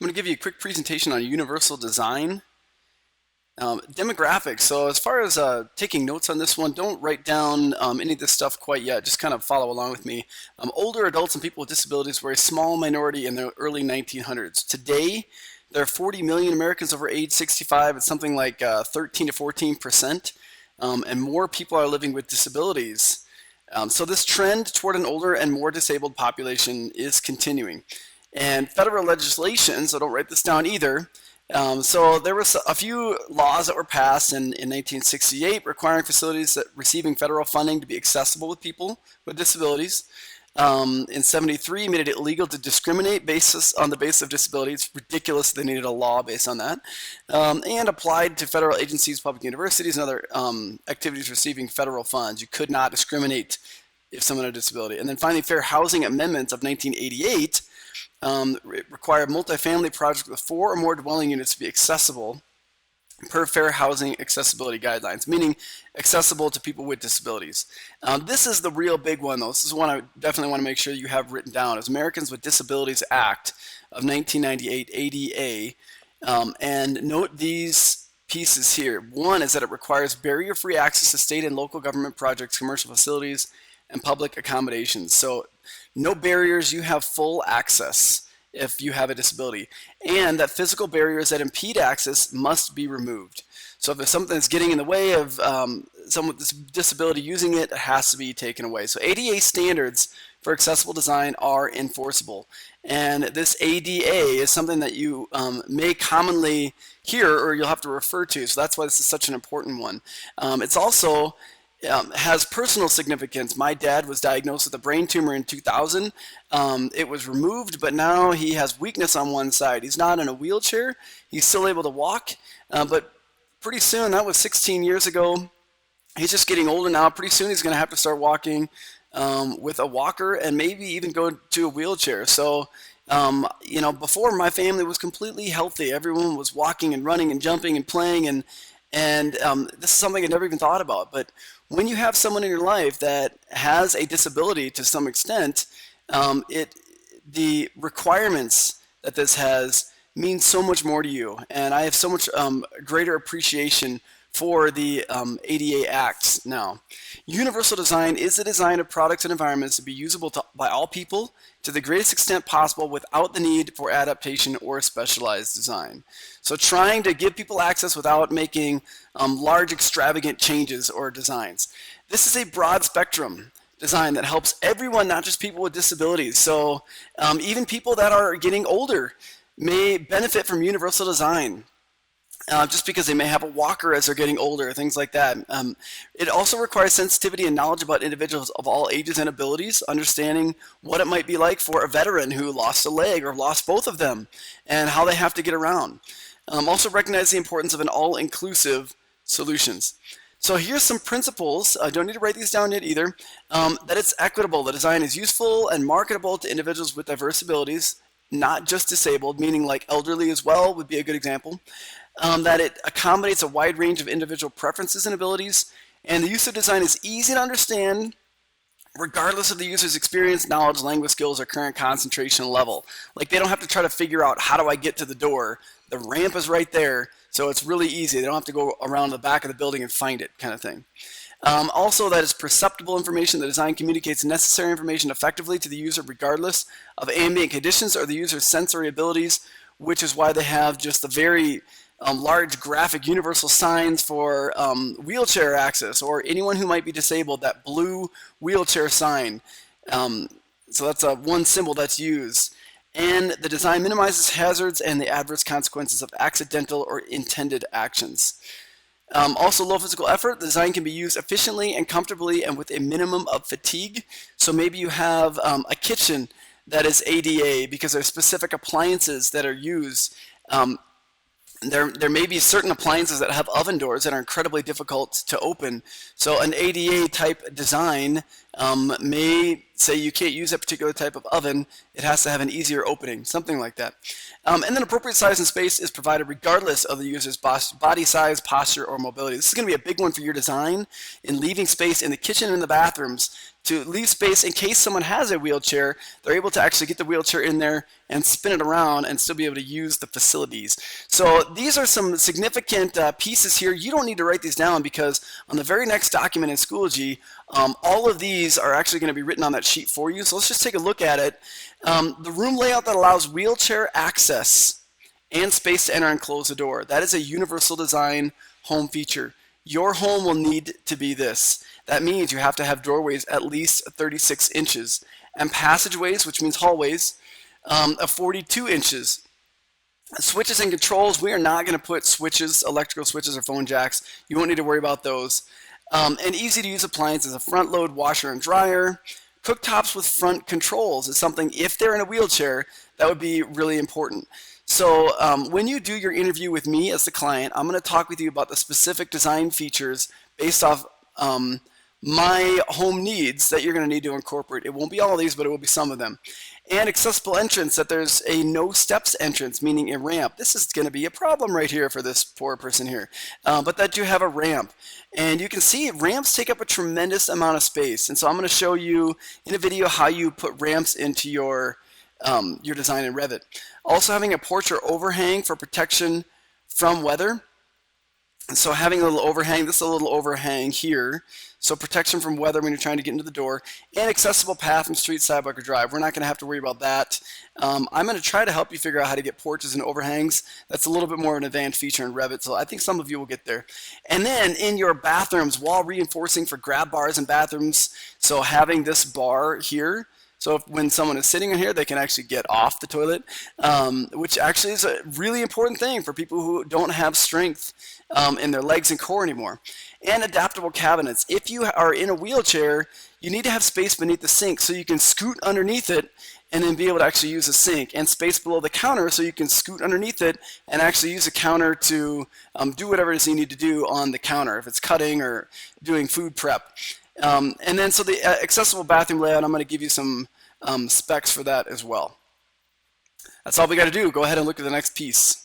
I'm going to give you a quick presentation on universal design. Demographics. So as far as taking notes on this one, don't write down any of this stuff quite yet. Just kind of follow along with me. Older adults and people with disabilities were a small minority in the early 1900s. Today, there are 40 million Americans over age 65. It's something like 13 to 14%. And more people are living with disabilities. So this trend toward an older and more disabled population is continuing. And federal legislation, so don't write this down either. So there was a few laws that were passed in 1968 requiring facilities that receiving federal funding to be accessible with people with disabilities. In 73, made it illegal to discriminate on the basis of disability. It's ridiculous they needed a law based on that. And applied to federal agencies, public universities, and other activities receiving federal funds. You could not discriminate if someone had a disability. And then finally, Fair Housing Amendments of 1988 required multifamily projects with 4 or more dwelling units to be accessible per Fair Housing Accessibility Guidelines, meaning accessible to people with disabilities. This is the real big one, though. This is one I definitely want to make sure you have written down. Is Americans with Disabilities Act of 1998, ADA, and note these pieces here. One is that it requires barrier-free access to state and local government projects, commercial facilities, and public accommodations. So no barriers, you have full access if you have a disability. And that physical barriers that impede access must be removed. So if there's something that's getting in the way of someone with this disability using it, it has to be taken away. So ADA standards for accessible design are enforceable. And this ADA is something that you may commonly hear or you'll have to refer to. So that's why this is such an important one. It's also has personal significance. My dad was diagnosed with a brain tumor in 2000. It was removed, but now he has weakness on one side. He's not in a wheelchair. He's still able to walk, but pretty soon, that was 16 years ago, he's just getting older now. Pretty soon he's going to have to start walking with a walker and maybe even go to a wheelchair. So, before my family was completely healthy. Everyone was walking and running and jumping and playing, and this is something I never even thought about. But when you have someone in your life that has a disability to some extent, the requirements that this has mean so much more to you. And I have so much greater appreciation for the ADA Act now. Universal design is the design of products and environments to be usable by all people to the greatest extent possible without the need for adaptation or specialized design. So trying to give people access without making large extravagant changes or designs. This is a broad spectrum design that helps everyone, not just people with disabilities. So even people that are getting older may benefit from universal design. Just because they may have a walker as they're getting older, things like that. It also requires sensitivity and knowledge about individuals of all ages and abilities, understanding what it might be like for a veteran who lost a leg or lost both of them, and how they have to get around. Also recognize the importance of an all-inclusive solutions. So here's some principles, I don't need to write these down yet either, that it's equitable. The design is useful and marketable to individuals with diverse abilities, not just disabled, meaning like elderly as well would be a good example. That it accommodates a wide range of individual preferences and abilities, and the use of design is easy to understand regardless of the user's experience, knowledge, language skills, or current concentration level. Like they don't have to try to figure out how do I get to the door. The ramp is right there, so it's really easy. They don't have to go around the back of the building and find it, kind of thing. Also, that is perceptible information. The design communicates necessary information effectively to the user regardless of ambient conditions or the user's sensory abilities, which is why they have just the very large graphic universal signs for wheelchair access or anyone who might be disabled, that blue wheelchair sign. So that's one symbol that's used. And the design minimizes hazards and the adverse consequences of accidental or intended actions. Also low physical effort. The design can be used efficiently and comfortably and with a minimum of fatigue. So maybe you have a kitchen that is ADA because there are specific appliances that are used. There may be certain appliances that have oven doors that are incredibly difficult to open. So an ADA type design may say you can't use that particular type of oven. It has to have an easier opening, something like that. And then appropriate size and space is provided regardless of the user's body size, posture, or mobility. This is going to be a big one for your design in leaving space in the kitchen and the bathrooms to leave space in case someone has a wheelchair. They're able to actually get the wheelchair in there and spin it around and still be able to use the facilities. So these are some significant pieces here. You don't need to write these down because on the very next document in Schoology, all of these are actually going to be written on that sheet for you. So let's just take a look at it. The room layout that allows wheelchair access and space to enter and close the door. That is a universal design home feature. Your home will need to be this. That means you have to have doorways at least 36 inches and passageways, which means hallways, of 42 inches. Switches and controls, we are not going to put switches, electrical switches or phone jacks. You won't need to worry about those. And easy to use appliances, a front load washer and dryer. Cooktops with front controls is something, if they're in a wheelchair, that would be really important. So when you do your interview with me as the client, I'm going to talk with you about the specific design features based off my home needs that you're going to need to incorporate. It won't be all of these, but it will be some of them. And accessible entrance, that there's a no steps entrance, meaning a ramp. This is going to be a problem right here for this poor person here, but that you have a ramp. And you can see ramps take up a tremendous amount of space. And so I'm going to show you in a video how you put ramps into your design in Revit. Also having a porch or overhang for protection from weather. And so having a little overhang, this is a little overhang here. So protection from weather when you're trying to get into the door, and accessible path from street, sidewalk, or drive. We're not going to have to worry about that. I'm going to try to help you figure out how to get porches and overhangs. That's a little bit more of an advanced feature in Revit, so I think some of you will get there. And then in your bathrooms, wall reinforcing for grab bars in bathrooms. So having this bar here, so when someone is sitting in here, they can actually get off the toilet, which actually is a really important thing for people who don't have strength in their legs and core anymore. And adaptable cabinets. If you are in a wheelchair, you need to have space beneath the sink so you can scoot underneath it and then be able to actually use a sink, and space below the counter so you can scoot underneath it and actually use a counter to do whatever it is you need to do on the counter, if it's cutting or doing food prep. And then so the accessible bathroom layout, I'm going to give you some specs for that as well. That's all we got to do. Go ahead and look at the next piece.